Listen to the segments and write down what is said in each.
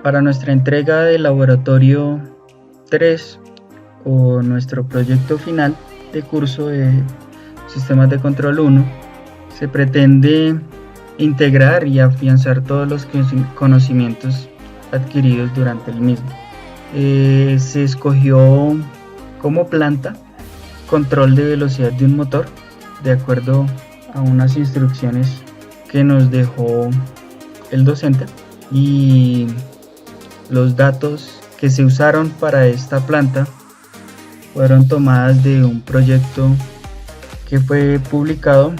Para nuestra entrega de laboratorio 3 o nuestro proyecto final de curso de Sistemas de Control 1, se pretende integrar y afianzar todos los conocimientos adquiridos durante el mismo. Se escogió como planta control de velocidad de un motor de acuerdo a unas instrucciones que nos dejó el docente, y los datos que se usaron para esta planta fueron tomadas de un proyecto que fue publicado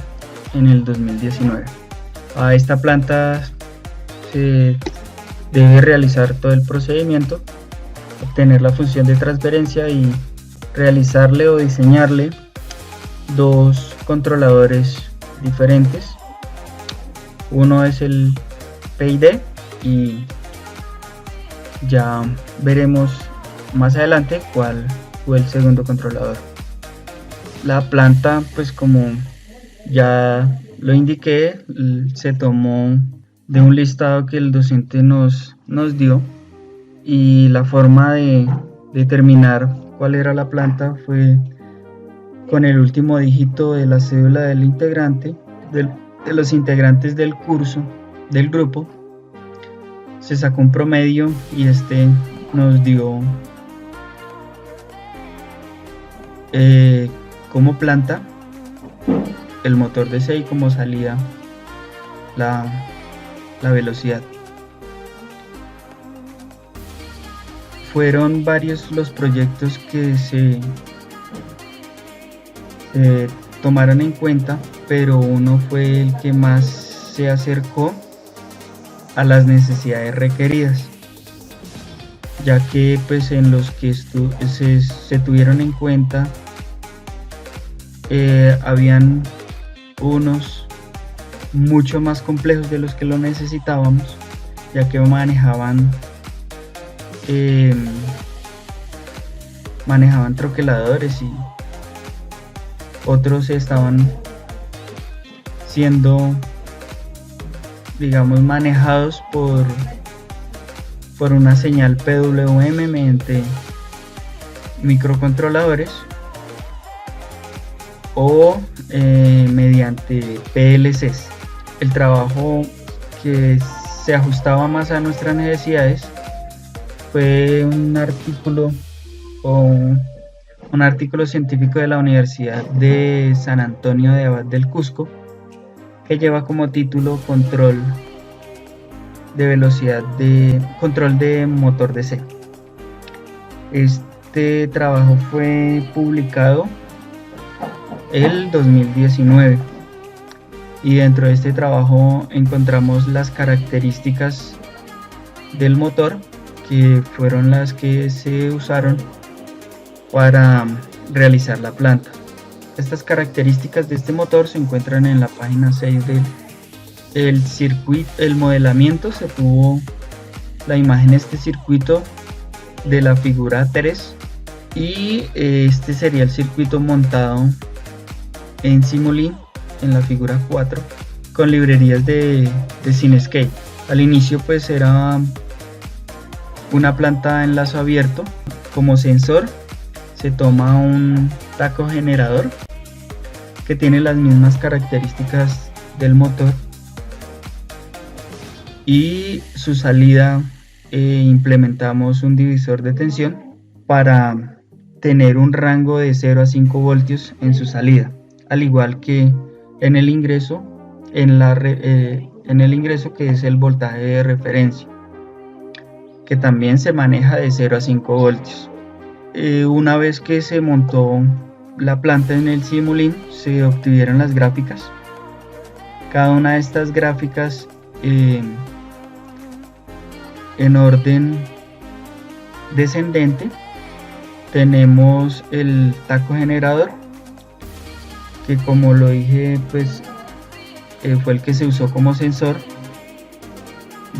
en el 2019. A esta planta se debe realizar todo el procedimiento, obtener la función de transferencia y realizarle o diseñarle dos controladores diferentes. Uno es el PID y ya veremos más adelante cuál fue el segundo controlador. La planta, pues como ya lo indiqué, se tomó de un listado que el docente nos dio, y la forma de determinar cuál era la planta fue con el último dígito de la cédula del integrante, de los integrantes del curso, del grupo. Se sacó un promedio y este nos dio como planta el motor DC y como salida la velocidad. Fueron varios los proyectos que se tomaron en cuenta, pero uno fue el que más se acercó a las necesidades requeridas, ya que pues en los que se tuvieron en cuenta habían unos mucho más complejos de los que lo necesitábamos, ya que manejaban troqueladores y otros estaban siendo, digamos, manejados por una señal PWM mediante microcontroladores o mediante PLCs. El trabajo que se ajustaba más a nuestras necesidades fue un artículo científico de la Universidad de San Antonio de Abad del Cusco, que lleva como título Control de velocidad de control de motor DC. Este trabajo fue publicado el 2019 y dentro de este trabajo encontramos las características del motor, que fueron las que se usaron para realizar la planta. Estas características de este motor se encuentran en la página 6 del circuito. El modelamiento, se tuvo la imagen de este circuito de la figura 3 y este sería el circuito montado en Simulink en la figura 4 con librerías de Cinescape. Al inicio pues era una planta en lazo abierto. Como sensor se toma un taco generador que tiene las mismas características del motor, y su salida implementamos un divisor de tensión para tener un rango de 0 a 5 voltios en su salida, al igual que en el ingreso, en el ingreso, que es el voltaje de referencia, que también se maneja de 0 a 5 voltios. Una vez que se montó la planta en el Simulink, se obtuvieron las gráficas. Cada una de estas gráficas en orden descendente. Tenemos el taco generador, que como lo dije pues fue el que se usó como sensor,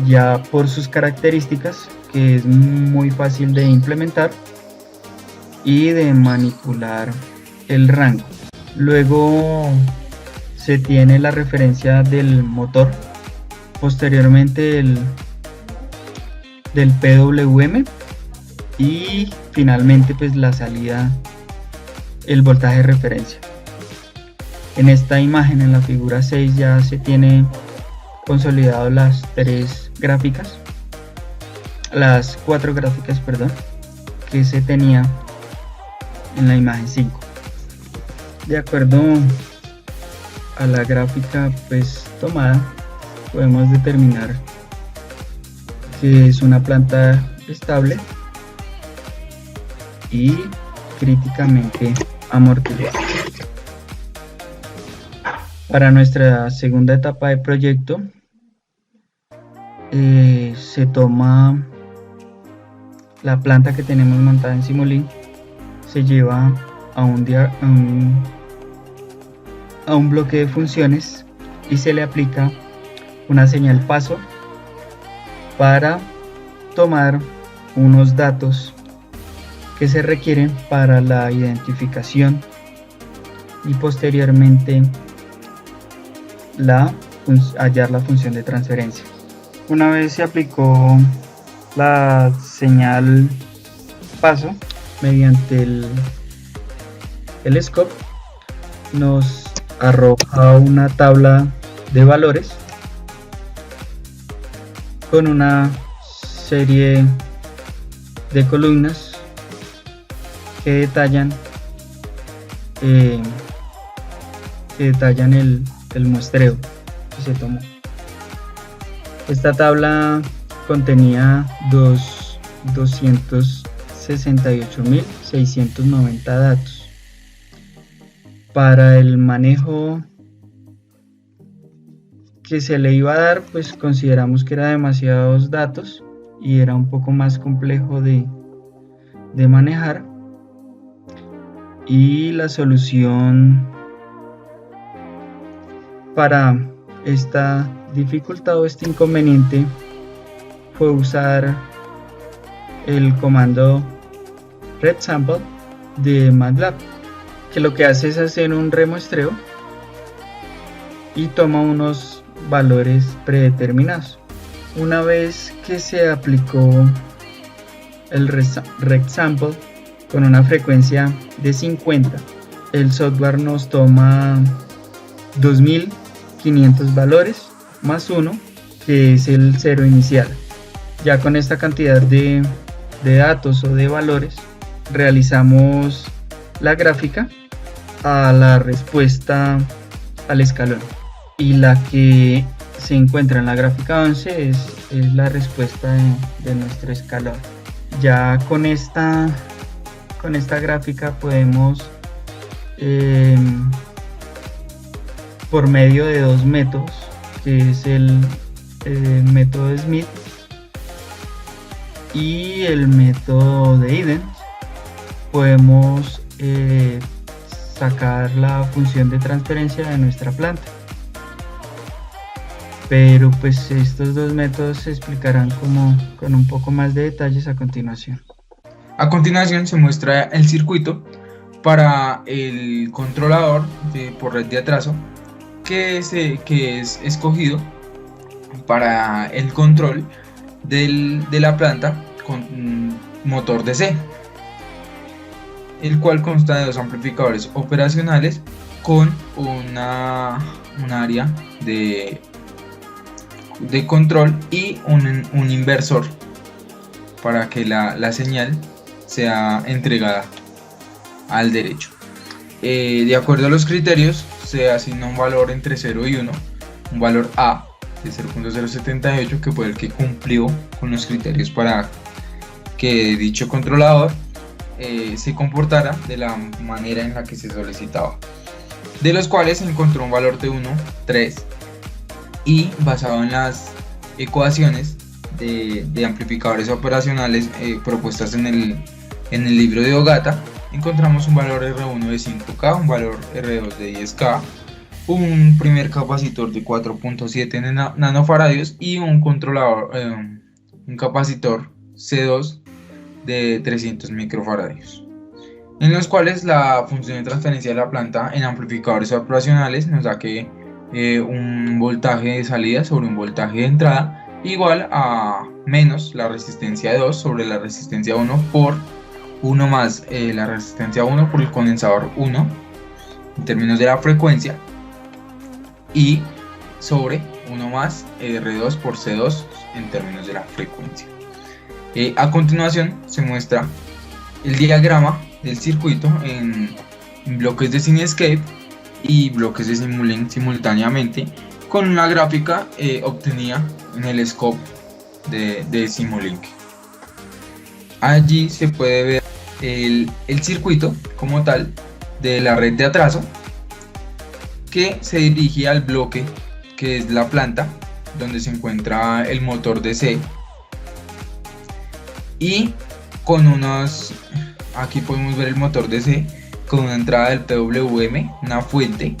ya por sus características, que es muy fácil de implementar y de manipular el rango. Luego se tiene la referencia del motor. Posteriormente del PWM y finalmente pues la salida, el voltaje de referencia. En esta imagen, en la figura 6, ya se tiene consolidado las cuatro gráficas, perdón, que se tenía en la imagen 5. De acuerdo a la gráfica pues tomada, podemos determinar que es una planta estable y críticamente amortiguada. Para nuestra segunda etapa de proyecto, se toma la planta que tenemos montada en Simulink, se lleva a un bloque de funciones y se le aplica una señal paso para tomar unos datos que se requieren para la identificación y posteriormente hallar la función de transferencia. Una vez se aplicó la señal paso mediante el scope, nos arroja una tabla de valores con una serie de columnas que detallan el muestreo que se tomó. Esta tabla contenía 268.690 datos. Para el manejo que se le iba a dar, pues consideramos que eran demasiados datos y era un poco más complejo de manejar, y la solución para esta dificultad o este inconveniente fue usar el comando redsample de MATLAB, que lo que hace es hacer un remuestreo y toma unos valores predeterminados. Una vez que se aplicó el redsample con una frecuencia de 50, el software nos toma 2500 valores más 1, que es el cero inicial. Ya con esta cantidad de datos o de valores realizamos la gráfica a la respuesta al escalón, y la que se encuentra en la gráfica 11 es la respuesta de nuestro escalón. Ya con esta gráfica podemos por medio de dos métodos, que es el método Smith y el método de Eden, podemos sacar la función de transferencia de nuestra planta. Pero pues estos dos métodos se explicarán con un poco más de detalles a continuación. A continuación se muestra el circuito para el controlador por red de atraso que es escogido para el control de la planta con motor DC, el cual consta de dos amplificadores operacionales con un área de control y un inversor para que la señal sea entregada al derecho. De acuerdo a los criterios se asigna un valor entre 0 y 1, un valor A de 0.078 que fue el que cumplió con los criterios para que dicho controlador se comportara de la manera en la que se solicitaba, de los cuales se encontró un valor de 1, 3, y basado en las ecuaciones de amplificadores operacionales propuestas en el libro de Ogata, encontramos un valor R1 de 5K, un valor R2 de 10K, un primer capacitor de 4.7 nanofaradios y un controlador, un capacitor C2 de 300 microfaradios, en los cuales la función de transferencia de la planta en amplificadores operacionales nos da que un voltaje de salida sobre un voltaje de entrada igual a menos la resistencia 2 sobre la resistencia 1 por 1 más la resistencia 1 por el condensador 1 en términos de la frecuencia, y sobre 1 más R2 por C2 en términos de la frecuencia. A continuación se muestra el diagrama del circuito en bloques de Cinescape y bloques de Simulink simultáneamente, con una gráfica obtenida en el scope de Simulink. Allí se puede ver el circuito como tal de la red de atraso, que se dirige al bloque que es la planta donde se encuentra el motor DC, y con unos, aquí podemos ver el motor DC con una entrada del PWM, una fuente,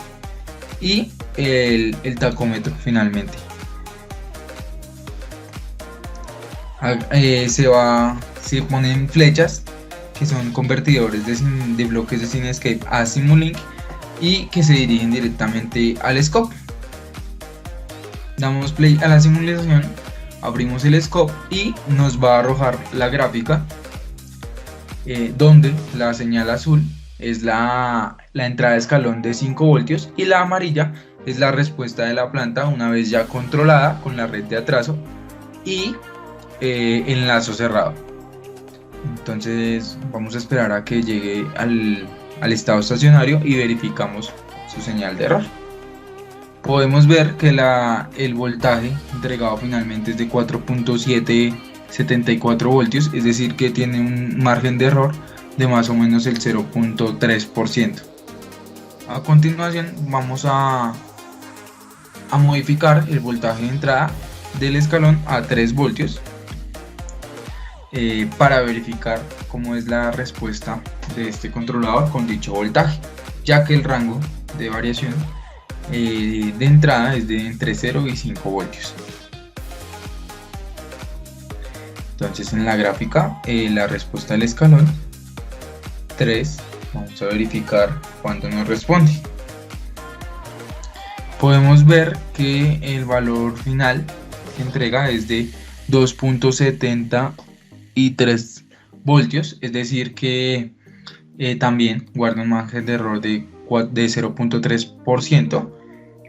y el tacómetro finalmente. Se ponen flechas que son convertidores de bloques de Cinescape a Simulink y que se dirigen directamente al scope. Damos play a la simulación, abrimos el scope y nos va a arrojar la gráfica donde la señal azul es la entrada de escalón de 5 voltios y la amarilla es la respuesta de la planta una vez ya controlada con la red de atraso y enlazo cerrado. Entonces vamos a esperar a que llegue al estado estacionario y verificamos su señal de error. Podemos ver que el voltaje entregado finalmente es de 4.774 voltios, es decir que tiene un margen de error de más o menos el 0.3%. A continuación vamos a modificar el voltaje de entrada del escalón a 3 voltios para verificar cómo es la respuesta de este controlador con dicho voltaje, ya que el rango de variación de entrada es de entre 0 y 5 voltios. Entonces en la gráfica la respuesta del escalón 3, vamos a verificar cuándo nos responde. Podemos ver que el valor final que entrega es de 2.73 voltios, es decir que también guarda un margen de error de 0.3%,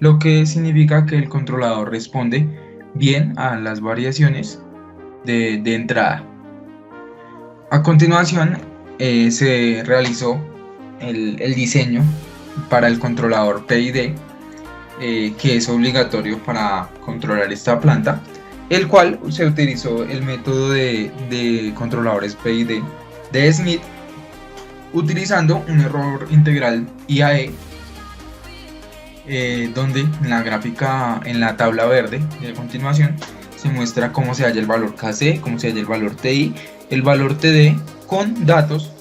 lo que significa que el controlador responde bien a las variaciones de entrada. A continuación se realizó el diseño para el controlador PID, que es obligatorio para controlar esta planta, el cual se utilizó el método de controladores PID de Smith, utilizando un error integral IAE, donde en la gráfica, en la tabla verde de continuación, se muestra cómo se halla el valor KC, cómo se halla el valor TI, el valor TD, con datos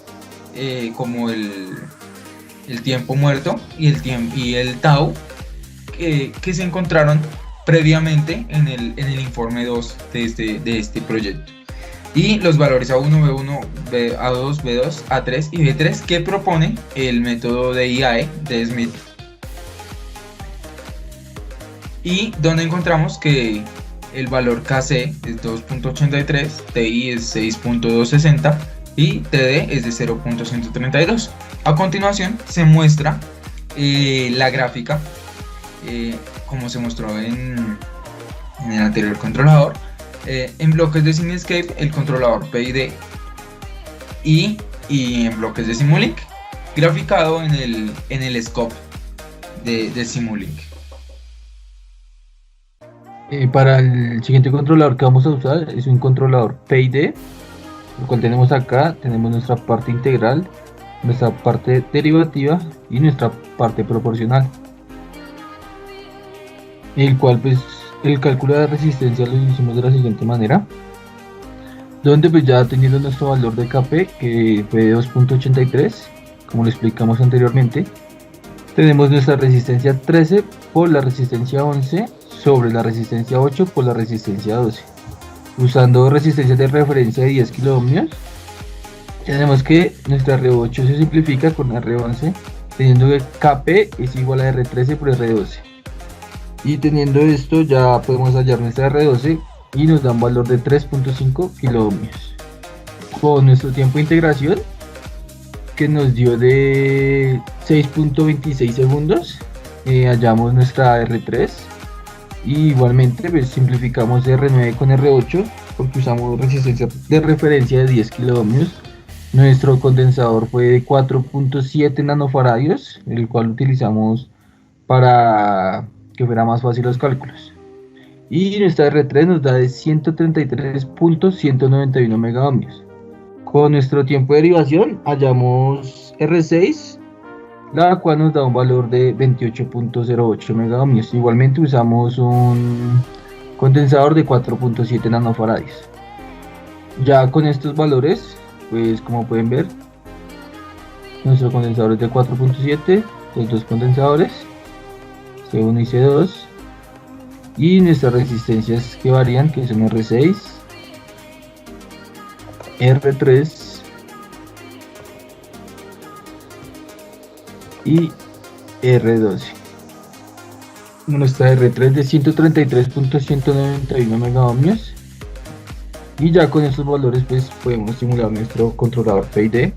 como el tiempo muerto y el tau que se encontraron previamente en el informe 2 de este proyecto, y los valores A1, B1, A2, B2, A3 y B3 que propone el método de IAE de Smith, y donde encontramos que el valor KC es 2.83, TI es 6.260 y TD es de 0.132. A continuación se muestra la gráfica como se mostró en el anterior controlador, en bloques de Cinescape, el controlador PID, y en bloques de Simulink, graficado en el scope de Simulink. Para el siguiente controlador que vamos a usar es un controlador PID, el cual tenemos acá. Tenemos nuestra parte integral, nuestra parte derivativa y nuestra parte proporcional, el cual pues el cálculo de resistencia lo hicimos de la siguiente manera, donde pues ya teniendo nuestro valor de KP, que fue de 2.83, como lo explicamos anteriormente, tenemos nuestra resistencia 13 por la resistencia 11 sobre la resistencia 8 por la resistencia 12. Usando resistencia de referencia de 10 kiloohmios, tenemos que nuestra R8 se simplifica con R11, teniendo que KP es igual a R13 por R12. Y teniendo esto ya podemos hallar nuestra R12, y nos da un valor de 3.5 kiloohmios. Con nuestro tiempo de integración, que nos dio de 6.26 segundos, hallamos nuestra R3, y igualmente pues simplificamos R9 con R8 porque usamos resistencia de referencia de 10 kiloohmios. Nuestro condensador fue de 4.7 nanofaradios, el cual utilizamos para que fuera más fácil los cálculos. Y nuestra R3 nos da de 133.191 megaohmios. Con nuestro tiempo de derivación hallamos R6, la cual nos da un valor de 28.08 megaohmios. Igualmente usamos un condensador de 4.7 nanofaradios. Ya con estos valores, pues como pueden ver, nuestro condensador es de 4.7, los dos condensadores, C1 y C2, y nuestras resistencias que varían, que son R6, R3 y R12. Nuestra R3 de 133.191 megaohmios. Y ya con estos valores pues podemos simular nuestro controlador PID.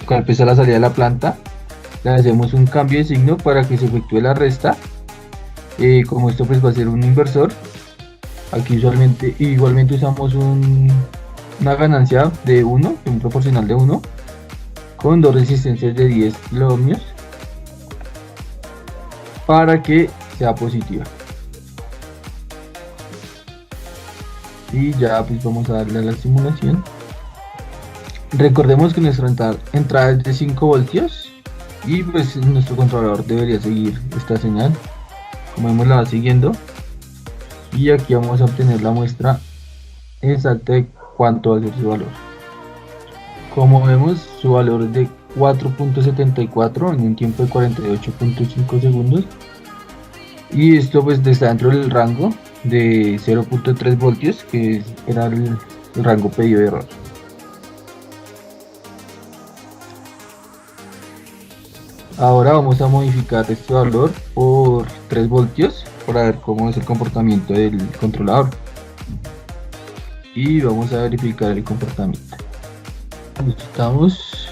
Cuando empieza la salida de la planta, le hacemos un cambio de signo para que se efectúe la resta. Como esto pues va a ser un inversor, aquí igualmente usamos una ganancia de 1, un proporcional de 1, con dos resistencias de 10 kiloohmios para que sea positiva. Y ya pues vamos a darle a la simulación. Recordemos que nuestra entrada es de 5 voltios y pues nuestro controlador debería seguir esta señal, como vemos la va siguiendo, y aquí vamos a obtener la muestra exacta de cuánto va a ser su valor. Como vemos, su valor es de 4.74 en un tiempo de 48.5 segundos, y esto pues está dentro del rango de 0.3 voltios, que era el rango pedido de error. Ahora vamos a modificar este valor por 3 voltios para ver cómo es el comportamiento del controlador, y vamos a verificar el comportamiento. Ajustamos.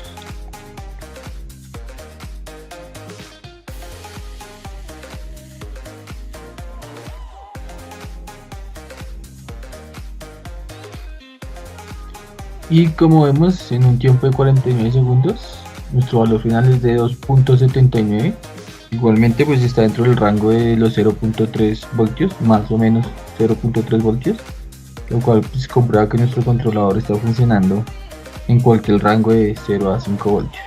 Y como vemos, en un tiempo de 49 segundos, nuestro valor final es de 2.79. Igualmente pues está dentro del rango de los 0.3 voltios, más o menos 0.3 voltios, lo cual pues comprueba que nuestro controlador está funcionando en cualquier rango de 0 a 5 voltios.